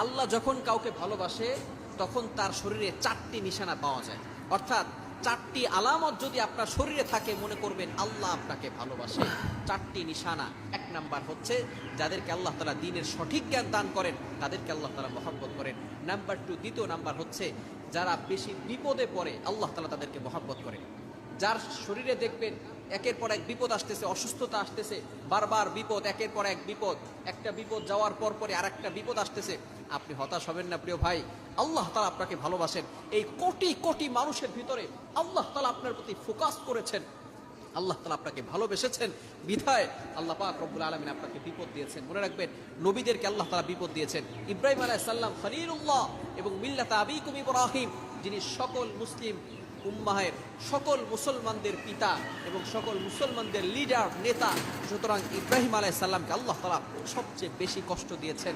আল্লাহ যখন কাউকে ভালোবাসে তখন তার শরীরে 4টি নিশানা পাওয়া যায়, অর্থাৎ 4টি আলামত যদি আপনার শরীরে থাকে মনে করবেন আল্লাহ আপনাকে ভালোবাসে। 4টি নিশানা। 1 নাম্বার হচ্ছে যাদেরকে আল্লাহ তাআলা দ্বীনের সঠিক জ্ঞান দান করেন তাদেরকে আল্লাহ তাআলা মহব্বত করেন। নাম্বার 2, দ্বিতীয় নাম্বার হচ্ছে যারা বেশি বিপদে পড়ে আল্লাহ তাআলা তাদেরকে মহব্বত করেন। যার শরীরে দেখবেন একের পর এক বিপদ আসতেছে, অসুস্থতা আসতেছে, বারবার বিপদ, একের পর এক বিপদ, একটা বিপদ যাওয়ার পর পরে আর একটা বিপদ আসতেছে, আপনি হতাশ হবেন না প্রিয় ভাই। আল্লাহ তাআলা আপনাকে ভালোবাসেন। এই কোটি কোটি মানুষের ভিতরে আল্লাহ তাআলা আপনার প্রতি ফোকাস করেছেন, আল্লাহ তাআলা আপনাকে ভালোবেসেছেন বিধায় আল্লাহ পাক রব্বুল আলামিন আপনাকে বিপদ দিয়েছেন। মনে রাখবেন নবীদেরকে আল্লাহ তাআলা বিপদ দিয়েছেন। ইব্রাহিম আলাইহিস সালাম খলিলুল্লাহ এবং মিল্লাতা আবিকুম ইব্রাহিম, যিনি সকল মুসলিম উম্মাহের, সকল মুসলমানদের পিতা এবং সকল মুসলমানদের লিডার, নেতা। সুতরাং ইব্রাহিম আলাইহিস সালামকে আল্লাহ তাআলা সবচেয়ে বেশি কষ্ট দিয়েছেন।